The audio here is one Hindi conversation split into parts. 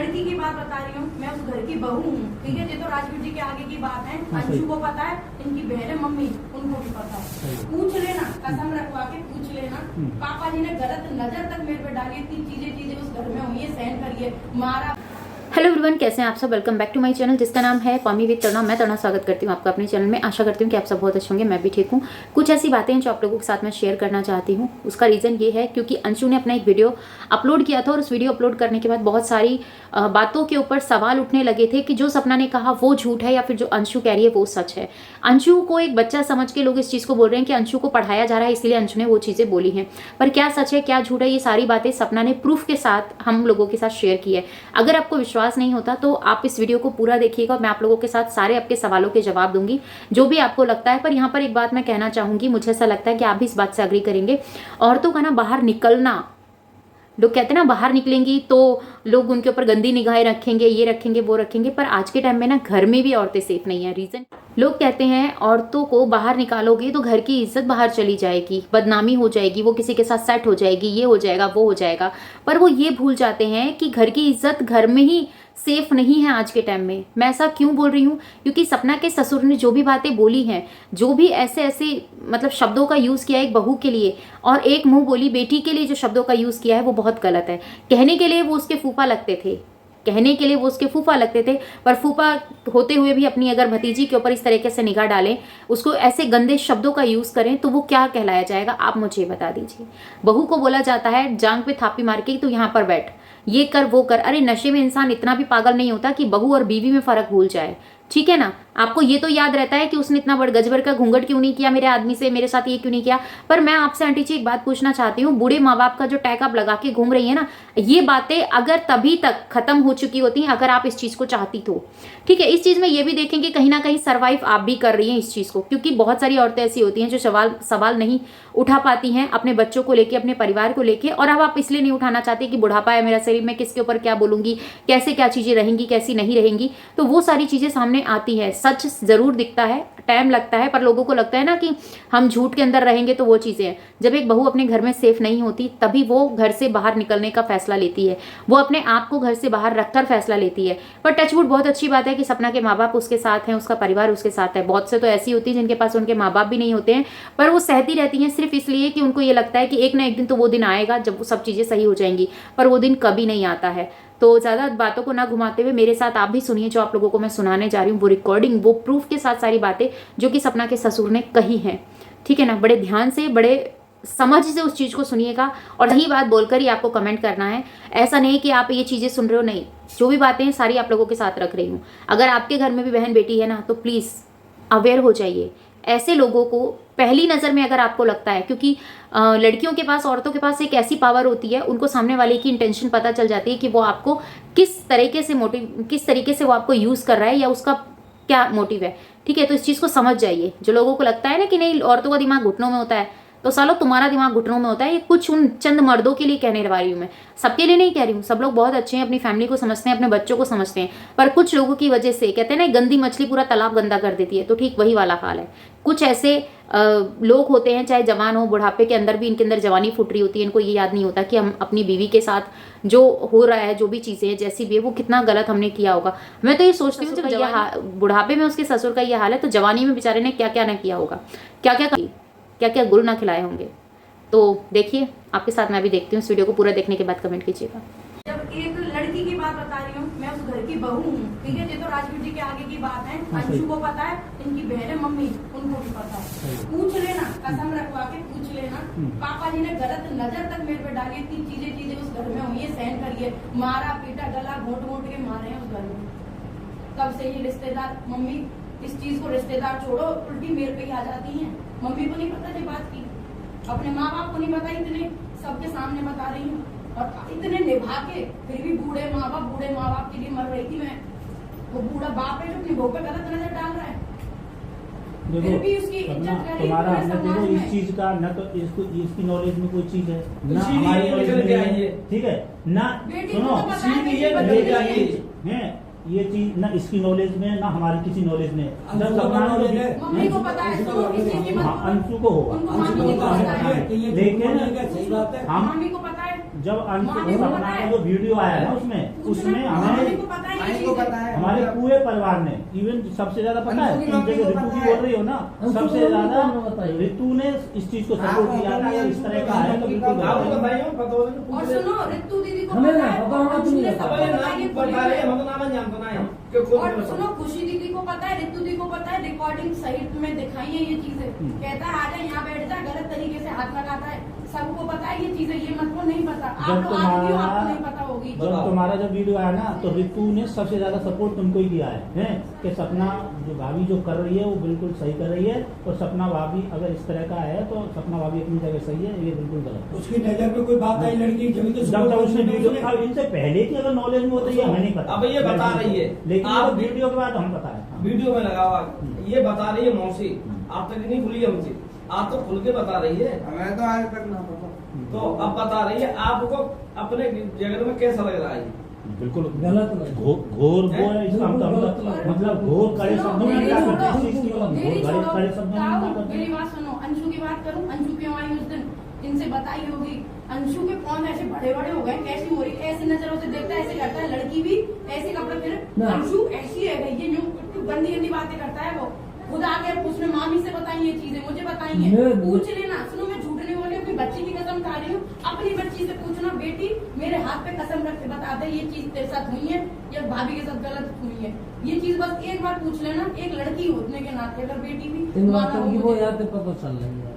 लड़की की बात बता रही हूँ, मैं उस घर की बहू हूँ, ठीक है। ये तो राजवीर जी के आगे की बात है। अंशु को पता है, इनकी बहन मम्मी उनको भी पता है। पूछ लेना, कसम रखवा के पूछ लेना, पापा जी ने गलत नजर तक मेरे पे डाली। इतनी चीजें उस घर में हुई है, सहन करिए, मारा। हेलो एवरीवन, कैसे हैं आप सब। Welcome back to my channel जिसका नाम है पमी विद तरुणा। मैं तरुणा स्वागत करती हूँ आपका अपने चैनल में। आशा करती हूँ कि आप सब बहुत अच्छे होंगे, मैं भी ठीक हूँ। कुछ ऐसी बातें हैं जो आप लोगों के साथ में शेयर करना चाहती हूँ। उसका रीज़न ये है क्योंकि अंशु ने अपना एक वीडियो अपलोड किया था और उस वीडियो अपलोड करने के बाद बहुत सारी बातों के ऊपर सवाल उठने लगे थे कि जो सपना ने कहा वो झूठ है या फिर जो अंशु कह रही है वो सच है। अंशु को एक बच्चा समझ के लोग इस चीज़ को बोल रहे हैं कि अंशु को पढ़ाया जा रहा है, इसलिए अंशु ने वो चीज़ें बोली हैं। पर क्या सच है क्या झूठ है, ये सारी बातें सपना ने प्रूफ के साथ हम लोगों के साथ शेयर की है। अगर आपको विश्वास नहीं होता तो आप इस वीडियो को पूरा देखिएगा। मैं आप लोगों के साथ सारे आपके सवालों के जवाब दूंगी जो भी आपको लगता है। पर यहाँ पर एक बात मैं कहना चाहूंगी, मुझे ऐसा लगता है कि आप भी इस बात से अग्री करेंगे। औरतों का ना बाहर निकलना, लोग कहते हैं ना बाहर निकलेंगी तो लोग उनके ऊपर गंदी निगाहें रखेंगे, ये रखेंगे वो रखेंगे। पर आज के टाइम में ना घर में भी औरतें सेफ नहीं है। रीजन लोग कहते हैं औरतों को बाहर निकालोगे तो घर की इज्जत बाहर चली जाएगी, बदनामी हो जाएगी, वो किसी के साथ सेट हो जाएगी, ये हो जाएगा वो हो जाएगा। पर वो ये भूल जाते हैं कि घर की इज्जत घर में ही सेफ नहीं है आज के टाइम में। मैं ऐसा क्यों बोल रही हूँ, क्योंकि सपना के ससुर ने जो भी बातें बोली हैं, जो भी ऐसे मतलब शब्दों का यूज़ किया एक बहू के लिए और एक मुंह बोली बेटी के लिए जो शब्दों का यूज़ किया है वो बहुत गलत है। कहने के लिए वो उसके फूफा लगते थे, पर फूफा होते हुए भी अपनी अगर भतीजी के ऊपर इस तरीके से निगाह डालें, उसको ऐसे गंदे शब्दों का यूज़ करें तो वो क्या कहलाया जाएगा, आप मुझे बता दीजिए। बहू को बोला जाता है जांग पे थापी मार के तो यहाँ पर बैठ, ये कर वो कर। अरे नशे में इंसान इतना भी पागल नहीं होता कि बहू और बीवी में फर्क भूल जाए, ठीक है ना। आपको ये तो याद रहता है कि उसने इतना बड़ गजबर का घूंघट क्यों नहीं किया मेरे आदमी से, मेरे साथ ये क्यों नहीं किया। पर मैं आपसे आंटी जी एक बात पूछना चाहती हूँ, बूढ़े माँ बाप का जो टैग आप लगा के घूम रही है ना, ये बातें अगर तभी तक खत्म हो चुकी होती हैं अगर आप इस चीज को चाहती तो, ठीक है। इस चीज में ये भी देखेंगे कहीं ना कहीं सर्वाइव आप भी कर रही हैं इस चीज को, क्योंकि बहुत सारी औरतें ऐसी होती हैं जो सवाल नहीं उठा पाती हैं अपने बच्चों को लेके, अपने परिवार को लेके। और अब आप इसलिए नहीं उठाना चाहते कि बुढ़ापा है मेरा शरीर में, किसके ऊपर क्या बोलूंगी, कैसे क्या चीजें रहेंगी कैसी नहीं रहेंगी। तो वो सारी चीजें सामने आती है, सच जरूर दिखता है, टाइम लगता है, पर लोगों को लगता है ना कि हम झूठ के अंदर रहेंगे तो वो चीजें हैं। जब एक बहू अपने घर में सेफ नहीं होती तभी वो घर से बाहर निकलने का फैसला लेती है, वो अपने आप को घर से बाहर रखकर फैसला लेती है। पर टचवुड बहुत अच्छी बात है कि सपना के माँ बाप उसके साथ हैं, उसका परिवार उसके साथ है। बहुत से तो ऐसी होती है जिनके पास उनके माँ बाप भी नहीं होते हैं, पर वो सहती रहती हैं सिर्फ इसलिए कि उनको ये लगता है कि एक ना एक दिन तो वो दिन आएगा जब वो सब चीजें सही हो जाएंगी, पर वो दिन कभी नहीं आता है। तो ज़्यादा बातों को ना घुमाते हुए मेरे साथ आप भी सुनिए जो आप लोगों को मैं सुनाने जा रही हूँ, वो रिकॉर्डिंग, वो प्रूफ के साथ सारी बातें जो कि सपना के ससुर ने कही हैं, ठीक है ना। बड़े ध्यान से, बड़े समझ से उस चीज़ को सुनिएगा और सही बात बोलकर ही आपको कमेंट करना है। ऐसा नहीं कि आप ये चीज़ें सुन रहे हो, नहीं, जो भी बातें हैं सारी आप लोगों के साथ रख रही हूँ। अगर आपके घर में भी बहन बेटी है ना तो प्लीज़ अवेयर हो जाइए। ऐसे लोगों को पहली नज़र में अगर आपको लगता है, क्योंकि लड़कियों के पास, औरतों के पास एक ऐसी पावर होती है, उनको सामने वाले की इंटेंशन पता चल जाती है कि वो आपको किस तरीके से वो आपको यूज़ कर रहा है या उसका क्या मोटिव है, ठीक है। तो इस चीज़ को समझ जाइए। जो लोगों को लगता है ना कि नहीं औरतों का दिमाग घुटनों में होता है, तो सालो तुम्हारा दिमाग घुटनों में होता है। ये कुछ उन चंद मर्दों के लिए कहने वाली हूँ मैं, सबके लिए नहीं कह रही हूँ। सब लोग बहुत अच्छे हैं, अपनी फैमिली को समझते हैं, अपने बच्चों को समझते हैं, पर कुछ लोगों की वजह से, कहते हैं ना गंदी मछली पूरा तालाब गंदा कर देती है, तो ठीक वही वाला हाल है। कुछ ऐसे लोग होते हैं, चाहे जवान हो, बुढ़ापे के अंदर भी इनके अंदर जवानी फूट रही होती है, इनको ये याद नहीं होता कि हम अपनी बीवी के साथ जो हो रहा है, जो भी चीज़ें हैं जैसी भी है, वो कितना गलत हमने किया होगा। मैं तो ये सोचती हूँ जब बुढ़ापे में उसके ससुर का ये हाल है तो जवानी में बेचारे ने क्या क्या ना किया होगा, क्या क्या गुल ना खिलाए होंगे। तो देखिए, आपके साथ मैं भी देखती हूँ। इस वीडियो को पूरा देखने के बाद कमेंट कीजिएगा। जब एक लड़की की बात बता रही हूँ, मैं उस घर की बहू हूँ, ठीक है। ये तो राजवीर जी के आगे की बात है। अंशु को पता है, इनकी बहन मम्मी उनको भी पता है। पूछ लेना, कसम रखवा के पूछ लेना, पापा जी ने गलत नजर तक मेरे पे डाली। इतनी चीजें उस घर में हुई है, सहन करिए, मारा पीटा, गला घोट के मारे हैं उस घर में। तब से ये रिश्तेदार, मम्मी इस चीज को रिश्तेदार छोड़ो, उल्टी मेरे पे ही आ जाती है। मम्मी को नहीं पता ये बात की, अपने माँ बाप को नहीं पता, इतने सबके सामने बता रही हूँ। और इतने निभा के फिर भी बूढ़े माँ बाप के लिए मर रही थी मैं। वो बूढ़ा बाप है जो अपनी बहू पे गलत नजर डाल रहा है, फिर भी उसकी इज्जत करी। तुम्हारा देखो इस चीज का न तो इसकी नॉलेज में कोई चीज है ना हमारी नॉलेज में, ठीक है ना। सुनो, ये चीज ना इसकी नॉलेज में ना हमारी किसी नॉलेज में। जब मम्मी को पता है तो इस चीज की मत, अंशु को होगा, लेकिन हम मम्मी को पता है जब मामी को सपना पता का है। जो वीडियो आया ना उसमें मामी हमें को पता है ये मामी चीज़ को है। पता है। हमारे पूरे परिवार ने इवन सबसे ज्यादा पता है अंशु की तुम मम्मी जगह को ऋतु पता की है। बोल रही हो ना, अंशु सबसे की ज्यादा मम्मी को पता है। ऋतु ने इस चीज को सपोर्ट किया था। अगर इस तरह का है तो बिल्कुल आपको बताओ। बताइए, पता होगा तो और पूछ ले। सुनो रितु दीदी को हमें पता ना है, पता होगा, तुम्हें अंशु ने पता अब सबको ये बताया, नाम बता रहे हैं, हम तो नाम जानते ना है कि खुद और में सुनो खुशी दीदी को पता है, रितु दीदी को पता है, रिकॉर्डिंग सहित में दिखाई है ये चीजें। कहता है आजा यहाँ बैठ जा, गलत तरीके से हाथ लगाता है, सबको पता है ये चीजें, ये मत को नहीं पता। आप जब लोग आदमी हो, आपको नहीं पता होगी। जब तुम्हारा जब वीडियो आया ना तो ऋतु ने सबसे ज्यादा सपोर्ट तुमको ही किया है कि सपना जो भाभी जो कर रही है वो बिल्कुल सही कर रही है, और सपना भाभी अगर इस तरह का है तो सपना भाभी अपनी जगह सही है, ये बिल्कुल गलत है। उसकी नजर में कोई बात आई लड़की जब तो जब तक उसने वीडियो अब इनसे पहले की अगर नॉलेज में होता है ये हमें नहीं पता। अब ये बता रही है। लेकिन आप आप वीडियो के बाद हम पता है। हाँ। वीडियो में लगा हुआ ये बता रही है मौसी, आप तक नहीं खुली हमसे, आप तो खुल के बता रही है। हमें तो आज तक ना पता। तो अब बता रही है, आपको अपने जगह में कैसा लग रहा है? बिल्कुल गलत लग रहा है। घोर वो है इसका मतलब घोर कड़े शब्दों में क्या करते हैं? मेरी इस चीज़ को मेरी घोर छोड़ो, कड़े शब्दों में क्या ताऊ, करते मेरी हैं? बात सुनो, अंशु की बात करूं, अंशु क्यों आई उस दिन, इनसे बताई होगी। अंशु के कौन ऐसे बड़े बड़े हो गए, कैसी हो रही, ऐसी नजरों से देखता है, ऐसे करता है, लड़की भी ऐसे कपड़े फिर ना। अंशु ऐसी है, ये यूं गंदी गंदी बातें करता है वो। खुद आके उसने मामी से बताई ये चीजें, मुझे बताई है, मैं- पूछ लेना। सुनो मैं झूठ नहीं बोल रही, अपनी बच्ची की कसम खा रही हूँ, अपनी बच्ची से पूछना, बेटी मेरे हाथ पे कसम रख के बता दे ये चीज तेरे साथ हुई है या भाभी के साथ गलत हुई है। ये चीज बस एक बार पूछ लेना, एक लड़की होने के नाते, अगर बेटी भी इन माना बातों हो की वो मुझे। याद पता चल रही है।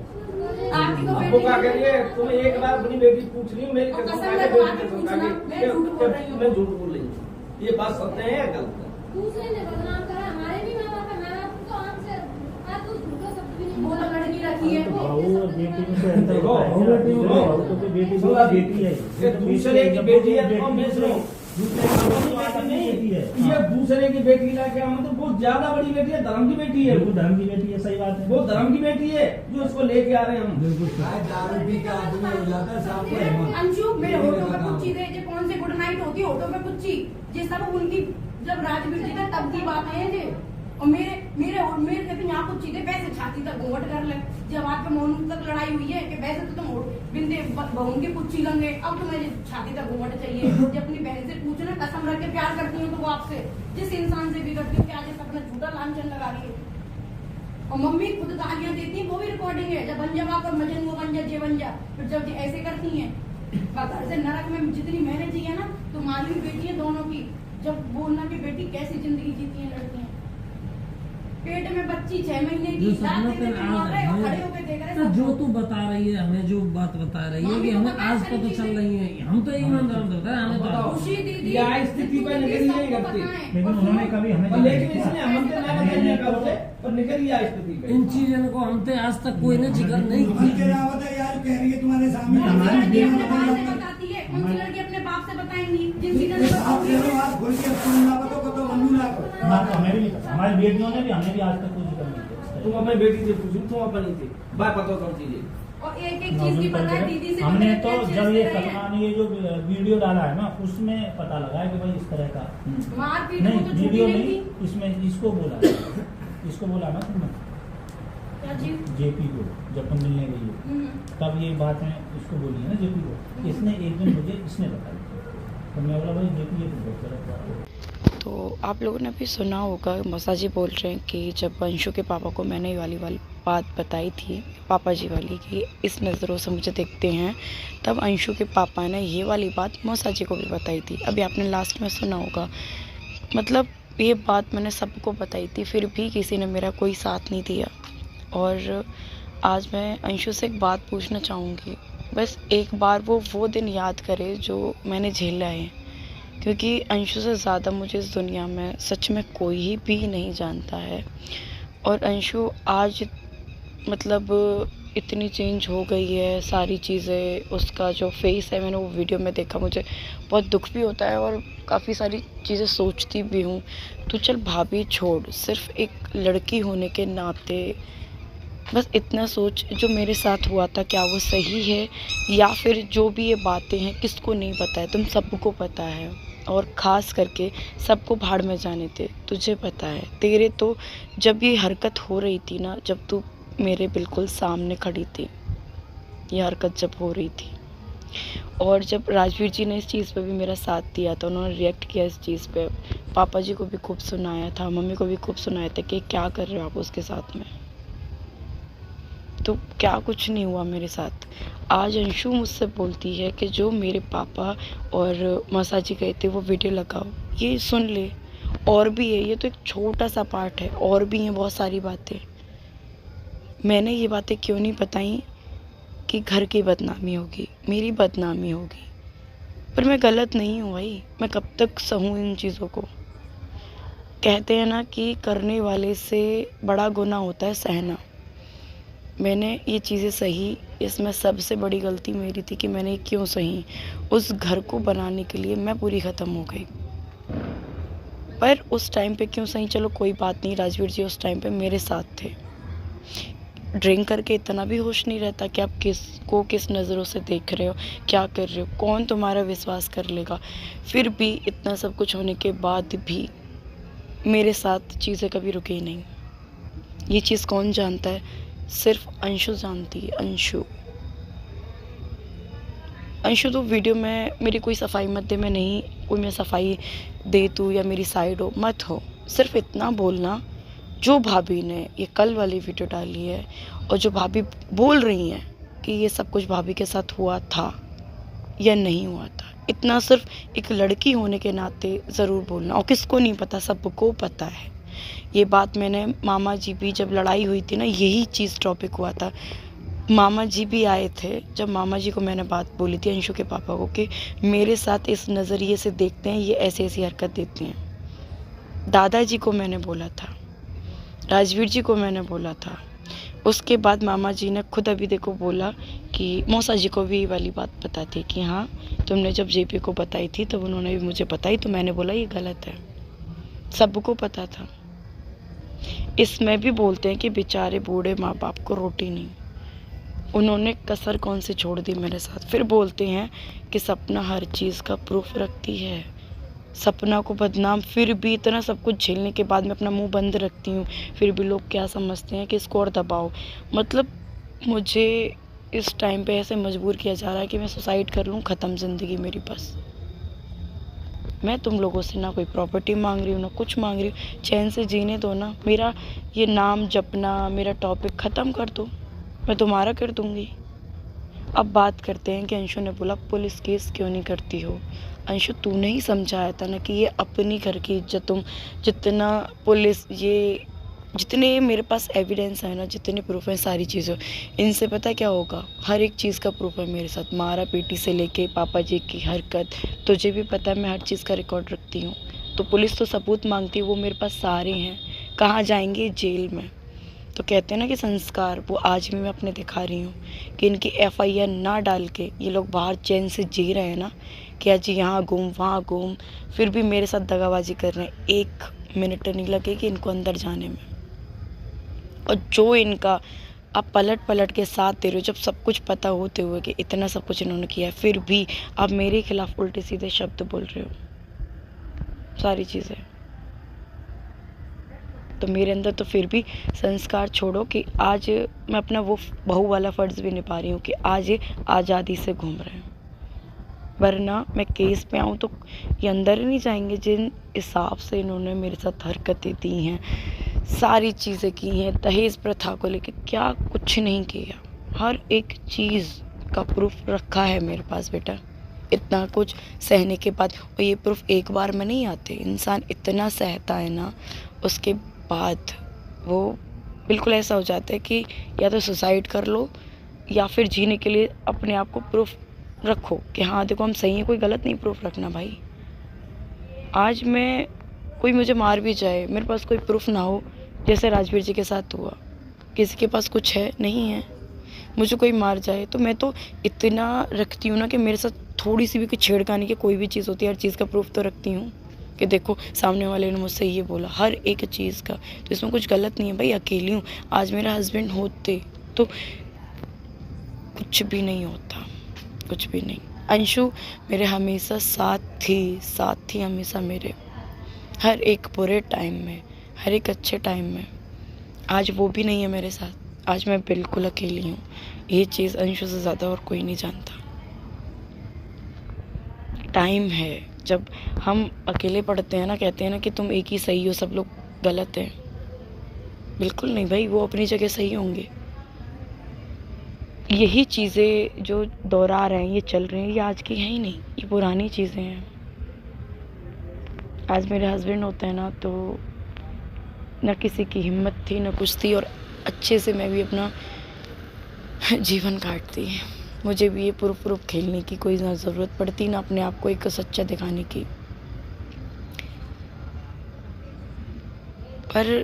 आपकी तो आपको बेटी क्या कह रही है? तुम एक बार अपनी बेटी पूछ रही हो, मेरी और कसम कसम खा के लगवा बेटी के कसम पूछना, खा के मैं झूठ बोल रही हूँ। मैं झूठ बोल रही हूँ। ये बात सत्य है या गलत है? दूसरे ने बदनाम करा, हमारे भी माँ बाप है, माँ बाप को हमसे तू झूठा शब्द भी नहीं वो बोला। तो लड़की रखी है तो वो। बहू और बेटी में तो अंतर देखो, होता है। बहू बेटी में बहू तो कोई बेटी सुनो, दूसरी बेटी है। ये दूसरे की बेटी है तो मैं सुनो, दूसरे की बेटी है। ये दूसरे की बेटी लाके मतलब बहुत ज्यादा बड़ी बेटी है, धर्म की बेटी है। बिल्कुल धर्म की बेटी है, सही बात है। वो धर्म की बेटी है जो इसको लेके आ रहे हैं हम। बिल्कुल दारू पी के आदमी हो जाता है साहब को हिम्मत। अंशु मेरे होठों पे कुछ चीजें, जो कौन से गुड नाइट होती है होठों पे कुछ चीज, ये सब उनकी जब राजवीर जी का तब की बात है ये। और मेरे मेरे मेरे कहते यहाँ कुछ चीजें वैसे छाती तक घूंघट कर ले, जब आपके मोहन तक लड़ाई हुई है कि वैसे तो तुम बिंदे बहू की पुच्छी लंगे, अब तुम्हें छाती तक घूंघट चाहिए। जब अपनी बहन से पूछना, कसम रख के प्यार करती हूँ तो वो आपसे जिस इंसान से भी करती हूँ, क्या आज अपना झूठा लांछन लगा रही है। और मम्मी खुद गालियां देती है, वो भी रिकॉर्डिंग है, जब बन जा वाकर मजन वो बन जा जे बन जा, फिर जब ये ऐसे करती हैं घर से नरक में जितनी मेहनत चाहिए ना, तो माली बेटी है दोनों की, जब बोलना कि बेटी कैसी जिंदगी जीती है लड़कियां, पेट में बच्ची 6 महीने की, जो रात सपनों दिन पे में बीमार है, और खड़े होके देख रहे तो हैं जो सबको। तू बता रही है, हमें जो बात बता रही है कि मामी को हमें पता आज है सारी पता चल चीजें। रही है, हम तो ईमानदार होता है, हमें तो बताओ। खुशी दीदी या स्थिति पे निकली नहीं सबको करती। पता है। लेकिन और उन्होंने सुनो, कभी हमें और लेकिन इसने हमसे ना बताइए करते पर निकल गया स्थिति पे। इन चीजों को हमसे आज तक कोई ने जिक्र नहीं हमन के किया। रावत है यार, कह रही है तुम्हारे सामने। कौन सी हमारी लड़की बेटी अपने बाप से आप बताती है, कौन सी लड़की अपने बाप से बताएंगी, जिनकी नजर ले लो हाथ खोल के तुम ना बताओ को तो मंजूर ना करो। हाँ, तो हमें भी नहीं पता। हमारी बेटियों ने भी हमें भी आज तक कोई जिक्र नहीं किया। तुम अपनी बेटी से पूछो, तुम अपनी थी बाय पता सब चीजें। और एक एक चीज की पता है दीदी से हमने पता तो है कि जब अच्छे ये से रहे सपना हैं। ने ये जो वीडियो डाला है ना उसमें पता लगा है कि भाई इस तरह का मारपीट नहीं, को तो छुट्टी वीडियो नहीं नहीं, थी। इसमें इसको बोला इसको बोला ना तुमने क्या चीज? जेपी को, जब तुम मिलने गई हो हम्म। तब ये बात है इसको बोली है ना जेपी को। इसने एक दिन मुझे इसने बताई, तो मैं बोला भाई जेपी ये तो बहुत गलत बात है। तो आप लोगों ने भी सुना होगा, मौसा जी बोल रहे हैं कि जब अंशु के पापा को मैंने ये वाली बात बताई थी, पापा जी वाली, कि इस नज़रों से मुझे देखते हैं, तब अंशु के पापा ने ये वाली बात मौसा जी को भी बताई थी। अभी आपने लास्ट में सुना होगा, मतलब ये बात मैंने सबको बताई थी, फिर भी किसी ने मेरा कोई साथ नहीं दिया। और आज मैं अंशु से एक बात पूछना चाहूँगी, बस एक बार वो दिन याद करे जो मैंने झेला है, क्योंकि अंशु से ज़्यादा मुझे इस दुनिया में सच में कोई भी नहीं जानता है। और अंशु आज मतलब इतनी चेंज हो गई है, सारी चीज़ें, उसका जो फेस है, मैंने वो वीडियो में देखा, मुझे बहुत दुख भी होता है और काफ़ी सारी चीज़ें सोचती भी हूँ। तो चल भाभी छोड़, सिर्फ एक लड़की होने के नाते बस इतना सोच, जो मेरे साथ हुआ था क्या वो सही है, या फिर जो भी ये बातें हैं किसको नहीं पता है, तुम सबको पता है। और ख़ास करके सबको भाड़ में जाने थे, तुझे पता है। तेरे तो जब ये हरकत हो रही थी ना, जब तू मेरे बिल्कुल सामने खड़ी थी, ये हरकत जब हो रही थी, और जब राजवीर जी ने इस चीज़ पे भी मेरा साथ दिया था, उन्होंने रिएक्ट किया इस चीज़ पे, पापा जी को भी खूब सुनाया था, मम्मी को भी खूब सुनाया था कि क्या कर रहे हो आप उसके साथ में, तो क्या कुछ नहीं हुआ मेरे साथ। आज अंशु मुझसे बोलती है कि जो मेरे पापा और मौसा जी गए थे वो वीडियो लगाओ, ये सुन ले। और भी है, ये तो एक छोटा सा पार्ट है, और भी हैं बहुत सारी बातें। मैंने ये बातें क्यों नहीं बताई कि घर की बदनामी होगी, मेरी बदनामी होगी, पर मैं गलत नहीं हूँ भाई, मैं कब तक सहूँ इन चीज़ों को। कहते हैं ना कि करने वाले से बड़ा गुनाह होता है सहना। मैंने ये चीज़ें सही, इसमें सबसे बड़ी गलती मेरी थी कि मैंने क्यों सही। उस घर को बनाने के लिए मैं पूरी ख़त्म हो गई, पर उस टाइम पे क्यों सही, चलो कोई बात नहीं, राजवीर जी उस टाइम पे मेरे साथ थे। ड्रिंक करके इतना भी होश नहीं रहता कि आप किसको किस नज़रों से देख रहे हो, क्या कर रहे हो, कौन तुम्हारा विश्वास कर लेगा। फिर भी इतना सब कुछ होने के बाद भी मेरे साथ चीज़ें कभी रुकी नहीं। ये चीज़ कौन जानता है, सिर्फ अंशु जानती है। अंशु तो वीडियो में मेरी कोई सफाई मत दे, मैं नहीं कोई मैं सफाई दे तू या मेरी साइड हो मत हो, सिर्फ इतना बोलना, जो भाभी ने ये कल वाली वीडियो डाली है और जो भाभी बोल रही हैं कि ये सब कुछ भाभी के साथ हुआ था या नहीं हुआ था, इतना सिर्फ एक लड़की होने के नाते ज़रूर बोलना। और किसको नहीं पता, सबको पता है। ये बात मैंने मामा जी भी, जब लड़ाई हुई थी ना, यही चीज़ टॉपिक हुआ था, मामा जी भी आए थे। जब मामा जी को मैंने बात बोली थी अंशु के पापा को कि मेरे साथ इस नज़रिए से देखते हैं, ये ऐसी ऐसी हरकत देती हैं। दादाजी को मैंने बोला था, राजवीर जी को मैंने बोला था। उसके बाद मामा जी ने खुद अभी देखो बोला कि मौसा जी को भी ये वाली बात पता थी कि हाँ तुमने जब जेपी को बताई थी तब उन्होंने भी मुझे बताई, तो मैंने बोला ये गलत है। सबको पता था। इसमें भी बोलते हैं कि बेचारे बूढ़े माँ बाप को रोटी नहीं, उन्होंने कसर कौन सी छोड़ दी मेरे साथ। फिर बोलते हैं कि सपना हर चीज़ का प्रूफ रखती है, सपना को बदनाम, फिर भी इतना सब कुछ झेलने के बाद मैं अपना मुंह बंद रखती हूँ, फिर भी लोग क्या समझते हैं कि इसको और दबाओ। मतलब मुझे इस टाइम पे ऐसे मजबूर किया जा रहा है कि मैं सुसाइड कर लूँ, ख़त्म ज़िंदगी मेरी बस। मैं तुम लोगों से ना कोई प्रॉपर्टी मांग रही हूँ ना कुछ मांग रही हूँ, चैन से जीने दो ना। मेरा ये नाम जपना, मेरा टॉपिक ख़त्म कर दो, मैं तुम्हारा कर दूँगी। अब बात करते हैं कि अंशु ने बोला पुलिस केस क्यों नहीं करती हो। अंशु तूने ही समझाया था ना कि ये अपनी घर की इज्जत, तुम जितना पुलिस, ये जितने मेरे पास एविडेंस है ना, जितने प्रूफ हैं सारी चीज़ों, इनसे पता क्या होगा, हर एक चीज़ का प्रूफ है मेरे साथ, मारा पीटी से लेके पापा जी की हरकत, तुझे भी पता है मैं हर चीज़ का रिकॉर्ड रखती हूँ। तो पुलिस तो सबूत मांगती है, वो मेरे पास सारे हैं। कहाँ जाएंगे, जेल में। तो कहते हैं ना कि संस्कार, वो आज भी मैं अपने दिखा रही हूँ कि इनकी FIR ना डाल के ये लोग बाहर चैन से जी रहे हैं ना, कि आज यहाँ घूम वहाँ घूम, फिर भी मेरे साथ दगाबाजी कर रहे हैं। 1 मिनट नहीं लगेगी इनको अंदर जाने में। और जो इनका आप पलट के साथ दे रहे हो, जब सब कुछ पता होते हुए कि इतना सब कुछ इन्होंने किया है, फिर भी आप मेरे खिलाफ उल्टे सीधे शब्द बोल रहे हो सारी चीज़ें। तो मेरे अंदर तो फिर भी संस्कार छोड़ो कि आज मैं अपना वो बहू वाला फ़र्ज़ भी निभा रही हूँ कि आज ये आज़ादी से घूम रहे हैं। वरना मैं केस पे आऊँ तो ये अंदर ही नहीं जाएंगे। जिन हिसाब से इन्होंने मेरे साथ हरकतें दी हैं, सारी चीज़ें की हैं, दहेज प्रथा को लेकर क्या कुछ नहीं किया, हर एक चीज़ का प्रूफ रखा है मेरे पास बेटा। इतना कुछ सहने के बाद, और ये प्रूफ एक बार में नहीं आते, इंसान इतना सहता है ना, उसके बाद वो बिल्कुल ऐसा हो जाता है कि या तो सुसाइड कर लो या फिर जीने के लिए अपने आप को प्रूफ रखो कि हाँ देखो हम सही हैं। कोई गलत नहीं प्रूफ रखना भाई। आज मैं, कोई मुझे मार भी जाए, मेरे पास कोई प्रूफ ना हो, जैसे राजवीर जी के साथ हुआ, किसी के पास कुछ है नहीं है, मुझे कोई मार जाए तो मैं तो इतना रखती हूँ ना कि मेरे साथ थोड़ी सी भी कोई छेड़खानी की कोई भी चीज़ होती है, हर चीज़ का प्रूफ तो रखती हूँ कि देखो सामने वाले ने मुझसे ये बोला, हर एक चीज़ का। तो इसमें कुछ गलत नहीं है भाई, अकेली हूँ। आज मेरा हस्बैंड होते तो कुछ भी नहीं होता, कुछ भी नहीं। अंशु मेरे हमेशा साथ थी हमेशा मेरे, हर एक बुरे टाइम में, हर एक अच्छे टाइम में। आज वो भी नहीं है मेरे साथ, आज मैं बिल्कुल अकेली हूँ। ये चीज़ अंशु से ज़्यादा और कोई नहीं जानता। टाइम है जब हम अकेले पढ़ते हैं ना, कहते हैं ना कि तुम एक ही सही हो, सब लोग गलत हैं। बिल्कुल नहीं भाई, वो अपनी जगह सही होंगे। यही चीज़ें जो दोहरा रहे हैं, ये चल रहे हैं, ये आज की हैं ही नहीं, ये पुरानी चीज़ें हैं। आज मेरे हस्बैंड होते हैं ना, तो न किसी की हिम्मत थी, न कुछ थी, और अच्छे से मैं भी अपना जीवन काटती। मुझे भी ये प्रूफ खेलने की कोई ना ज़रूरत पड़ती, ना अपने आप को एक सच्चा दिखाने की। पर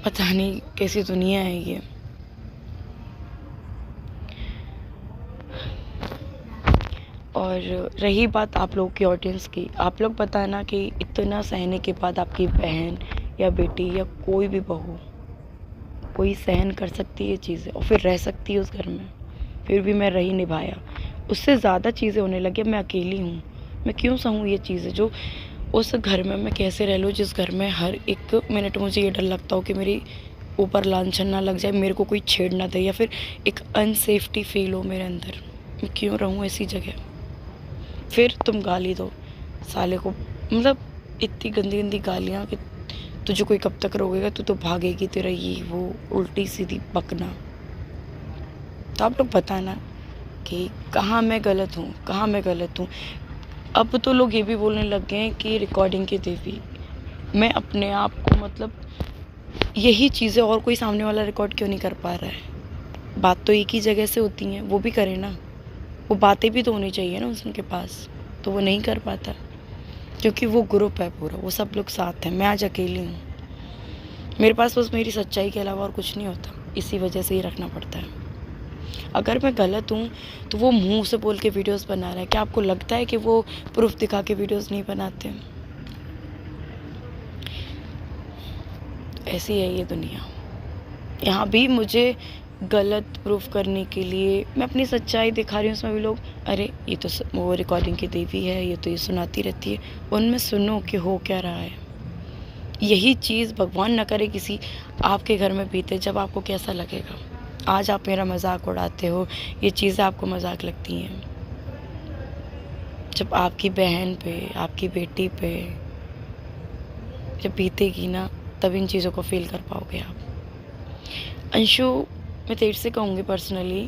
पता नहीं कैसी दुनिया है ये। और रही बात आप लोगों की ऑडियंस की, आप लोग पता है ना कि इतना सहने के बाद आपकी बहन या बेटी या कोई भी बहू, कोई सहन कर सकती है ये चीज़ें और फिर रह सकती है उस घर में। फिर भी मैं रही, निभाया। उससे ज़्यादा चीज़ें होने लगी। मैं अकेली हूँ, मैं क्यों सहूँ ये चीज़ें? जो उस घर में मैं कैसे रह लूँ जिस घर में हर एक मिनट मुझे ये डर लगता हो कि मेरी ऊपर लांछन ना लग जाए, मेरे को कोई छेड़ ना दे, या फिर एक अनसेफ्टी फील हो मेरे अंदर। मैं क्यों रहूँ ऐसी जगह? फिर तुम गाली दो साले को, मतलब इतनी गंदी गंदी गालियाँ कि तुझे कोई कब तक रोकेगा, तू तो भागेगी, तेरा ये वो उल्टी सीधी बकना। तो आप लोग बताना कि कहाँ मैं गलत हूँ, कहाँ मैं गलत हूँ। अब तो लोग ये भी बोलने लग गए हैं कि रिकॉर्डिंग की देवी। मैं अपने आप को, मतलब यही चीज़ें और कोई सामने वाला रिकॉर्ड क्यों नहीं कर पा रहा है? बात तो एक ही जगह से होती हैं, वो भी करे ना। वो बातें भी तो होनी चाहिए ना उनके पास, तो वो नहीं कर पाता क्योंकि वो ग्रुप है पूरा, वो सब लोग साथ हैं। मैं आज अकेली हूँ, मेरे पास बस मेरी सच्चाई के अलावा और कुछ नहीं होता। इसी वजह से ही रखना पड़ता है। अगर मैं गलत हूँ तो वो मुंह से बोल के वीडियोस बना रहा है। क्या आपको लगता है कि वो प्रूफ दिखा के वीडियोस नहीं बनाते? ऐसी है ये दुनिया। यहाँ भी मुझे गलत प्रूफ करने के लिए मैं अपनी सच्चाई दिखा रही हूँ, उसमें भी लोग अरे ये तो वो रिकॉर्डिंग की देवी है, ये तो ये सुनाती रहती है। उनमें सुनो कि हो क्या रहा है। यही चीज़ भगवान न करे किसी आपके घर में बीते, जब आपको कैसा लगेगा? आज आप मेरा मजाक उड़ाते हो, ये चीज़ें आपको मजाक लगती हैं। जब आपकी बहन पे, आपकी बेटी पे जब बीतेगी ना, तब इन चीज़ों को फील कर पाओगे आप। अंशु, मैं तेरे से कहूँगी पर्सनली,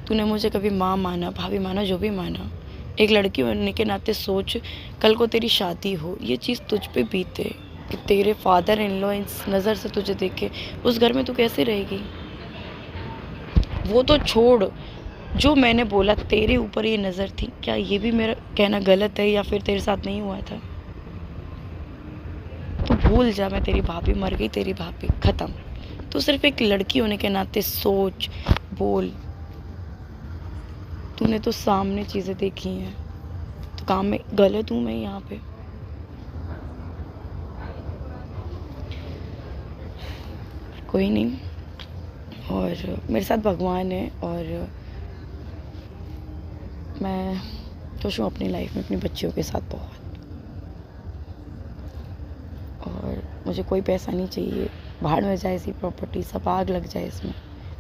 तूने मुझे कभी माँ माना, भाभी माना, जो भी माना, एक लड़की होने के नाते सोच, कल को तेरी शादी हो, ये चीज़ तुझ पे बीते कि तेरे फादर इन लॉ इस नज़र से तुझे देखे, उस घर में तू कैसे रहेगी? वो तो छोड़, जो मैंने बोला तेरे ऊपर ये नज़र थी, क्या ये भी मेरा कहना गलत है या फिर तेरे साथ नहीं हुआ था? तो भूल जा, मैं तेरी भाभी, मर गई तेरी भाभी, ख़त्म। तो सिर्फ एक लड़की होने के नाते सोच, बोल। तूने तो सामने चीज़ें देखी हैं, तो काम में गलत हूँ मैं यहाँ पे? कोई नहीं, और मेरे साथ भगवान है, और मैं खुश हूँ अपनी लाइफ में, अपनी बच्चियों के साथ बहुत। और मुझे कोई पैसा नहीं चाहिए, भाड़ में जाए ऐसी प्रॉपर्टी, सब आग लग जाए इसमें,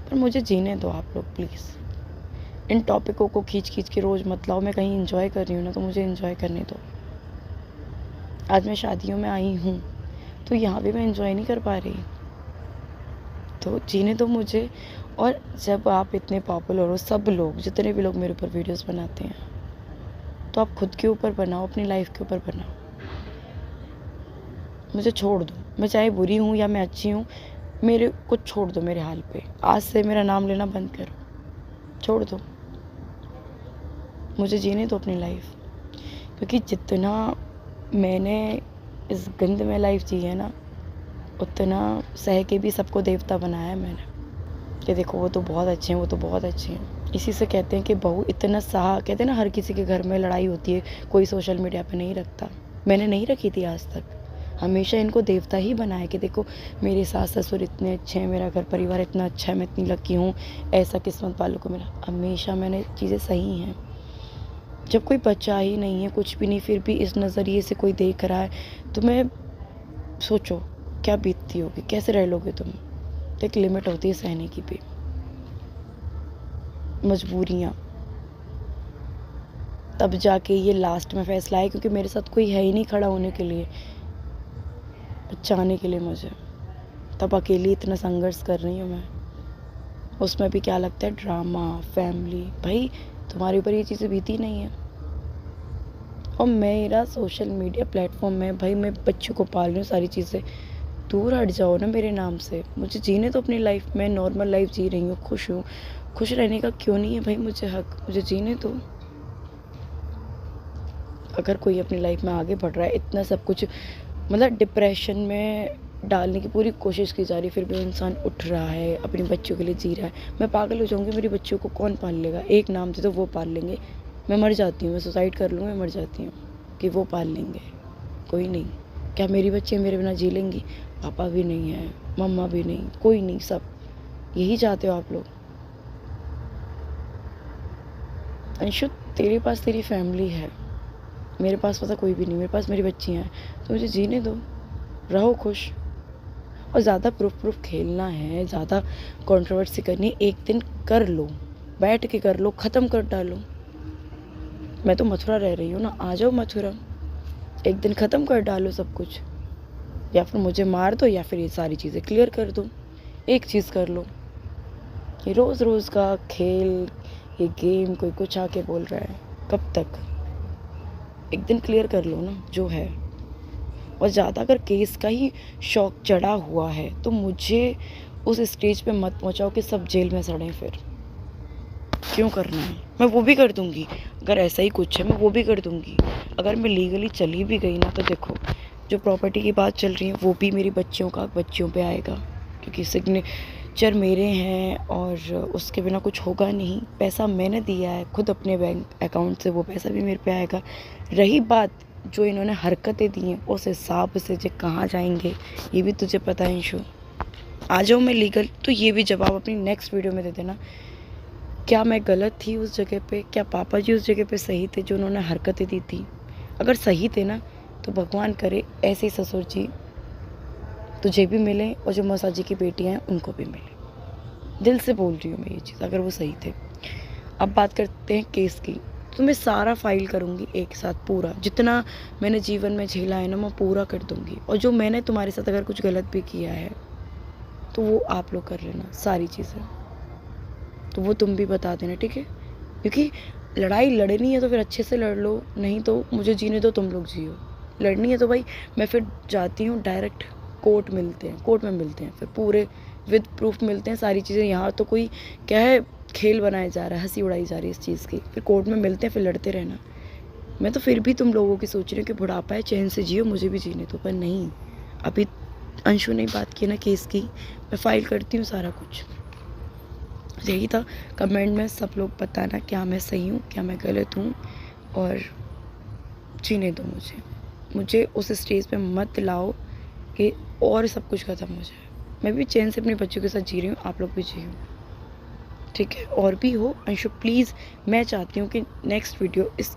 पर मुझे जीने दो आप लोग प्लीज़। इन टॉपिकों को खींच खींच के रोज़ मत लाओ। मैं कहीं इंजॉय कर रही हूँ ना, तो मुझे इंजॉय करने दो। आज मैं शादियों में आई हूँ, तो यहाँ भी मैं इंजॉय नहीं कर पा रही, तो जीने दो मुझे। और जब आप इतने पॉपुलर हो, सब लोग, जितने भी लोग मेरे ऊपर वीडियोस बनाते हैं, तो आप खुद के ऊपर बनाओ, अपनी लाइफ के ऊपर बनाओ। मुझे छोड़ दो, मैं चाहे बुरी हूँ या मैं अच्छी हूँ, मेरे को छोड़ दो मेरे हाल पे। आज से मेरा नाम लेना बंद करो, छोड़ दो, मुझे जीने दो अपनी लाइफ। क्योंकि जितना मैंने इस गंद में लाइफ जी है ना, उतना सह के भी सबको देवता बनाया मैंने, कि देखो वो तो बहुत अच्छे हैं, वो तो बहुत अच्छे हैं। इसी से कहते हैं कि बहू इतना सहा, कहते हैं ना हर किसी के घर में लड़ाई होती है, कोई सोशल मीडिया पे नहीं रखता। मैंने नहीं रखी थी आज तक, हमेशा इनको देवता ही बनाया कि देखो मेरे सास ससुर इतने अच्छे हैं, मेरा घर परिवार इतना अच्छा है, मैं इतनी लकी हूँ, ऐसा किस्मत वालों को मिला। हमेशा मैंने चीज़ें सही हैं। जब कोई बच्चा ही नहीं है, कुछ भी नहीं, फिर भी इस नज़रिए से कोई देख रहा है, तो मैं सोचो क्या बीतती होगी, कैसे रह लोगे तुम? तो एक लिमिट होती है सहने की भी, मजबूरियाँ। तब जाके ये लास्ट में फैसला है, क्योंकि मेरे साथ कोई है ही नहीं खड़ा होने के लिए, बचाने के लिए मुझे। तब अकेली इतना संघर्ष कर रही हूँ मैं। उसमें भी क्या लगता है, ड्रामा, फैमिली। भाई तुम्हारे ऊपर ये चीज़ें बीती नहीं है। और मेरा सोशल मीडिया प्लेटफॉर्म में भाई मैं बच्चों को पाल रही हूँ, सारी चीज़ें। दूर हट जाओ ना मेरे नाम से। मुझे जीने तो अपनी लाइफ में, नॉर्मल लाइफ जी रही हूँ, खुश हूँ। खुश रहने का क्यों नहीं है भाई मुझे हक? मुझे जीने दो। अगर कोई अपनी लाइफ में आगे बढ़ रहा है, इतना सब कुछ मतलब डिप्रेशन में डालने की पूरी कोशिश की जा रही है, फिर भी इंसान उठ रहा है, अपने बच्चों के लिए जी रहा है। मैं पागल हो जाऊंगी, मेरे बच्चों को कौन पाल लेगा? एक नाम दे तो वो पाल लेंगे। मैं मर जाती हूँ, मैं सुसाइड कर लूँगी, मैं मर जाती हूँ कि वो पाल लेंगे। कोई नहीं। क्या मेरी बच्चे मेरे बिना जी लेंगी? पापा भी नहीं है, मम्मा भी नहीं, कोई नहीं। सब यही चाहते हो आप लोग। अंशु तेरे पास तेरी फैमिली है, मेरे पास पता कोई भी नहीं। मेरे पास मेरी बच्चियाँ हैं, तो मुझे जीने दो, रहो खुश। और ज़्यादा प्रूफ खेलना है, ज़्यादा कंट्रोवर्सी करनी है, एक दिन कर लो, बैठ के कर लो, ख़त्म कर डालो। मैं तो मथुरा रह रही हूँ ना, आ जाओ मथुरा, एक दिन ख़त्म कर डालो सब कुछ। या फिर मुझे मार दो, या फिर ये सारी चीज़ें क्लियर कर दो। एक चीज़ कर लो। ये रोज़ रोज़ का खेल, ये गेम, कोई कुछ आके बोल रहा है, कब तक? एक दिन क्लियर कर लो ना जो है। और ज़्यादा अगर केस का ही शौक चढ़ा हुआ है तो मुझे उस स्टेज पे मत पहुंचाओ कि सब जेल में सड़ें। फिर क्यों करना है? मैं वो भी कर दूंगी। अगर ऐसा ही कुछ है, मैं वो भी कर दूंगी। अगर मैं लीगली चली भी गई ना, तो देखो जो प्रॉपर्टी की बात चल रही है वो भी मेरी बच्चियों पे आएगा, क्योंकि सिग्नेचर मेरे हैं और उसके बिना कुछ होगा नहीं। पैसा मैंने दिया है खुद अपने बैंक अकाउंट से, वो पैसा भी मेरे पे आएगा। रही बात जो इन्होंने हरकतें दी हैं, उस हिसाब से जो कहाँ जाएंगे ये भी तुझे पता है अंशु। आ जाओ मैं लीगल, तो ये भी जवाब अपनी नेक्स्ट वीडियो में दे देना। क्या मैं गलत थी उस जगह पे? क्या पापा जी उस जगह पे सही थे जो उन्होंने हरकतें दी थी? अगर सही थे ना, तो भगवान करे ऐसे ही ससुर जी तुझे भी मिले और जो मौसा जी की बेटियाँ हैं उनको भी मिले। दिल से बोल रही हूँ मैं ये चीज़, अगर वो सही थे। अब बात करते हैं केस की। तो मैं सारा फाइल करूँगी एक साथ, पूरा जितना मैंने जीवन में झेला है ना, मैं पूरा कर दूँगी। और जो मैंने तुम्हारे साथ अगर कुछ गलत भी किया है तो वो आप लोग कर लेना, सारी चीज़ें तो वो तुम भी बता देना, ठीक है? क्योंकि लड़ाई लड़नी है तो फिर अच्छे से लड़ लो, नहीं तो मुझे जीने दो, तुम लोग जियो। लड़नी है तो भाई मैं फिर जाती हूँ डायरेक्ट कोर्ट में मिलते हैं, फिर पूरे विद प्रूफ मिलते हैं सारी चीज़ें। यहाँ तो कोई क्या है, खेल बनाया जा रहा है, हंसी उड़ाई जा रही है इस चीज़ की। फिर कोर्ट में मिलते हैं, फिर लड़ते रहना। मैं तो फिर भी तुम लोगों की सोच रही हूँ कि बुढ़ापा है, चैन से जियो, मुझे भी जीने दो। पर नहीं, अभी अंशु ने बात की ना केस की, मैं फाइल करती हूँ सारा कुछ। यही था। कमेंट में सब लोग बताना क्या मैं सही हूँ, क्या मैं गलत हूँ, और जीने दो मुझे उस स्टेज पे मत लाओ कि और सब कुछ ख़त्म हो जाए। मैं भी चैन से अपने बच्चों के साथ जी रही हूँ, आप लोग भी जियो, ठीक है? और भी हो अंशु प्लीज़, मैं चाहती हूँ कि नेक्स्ट वीडियो इस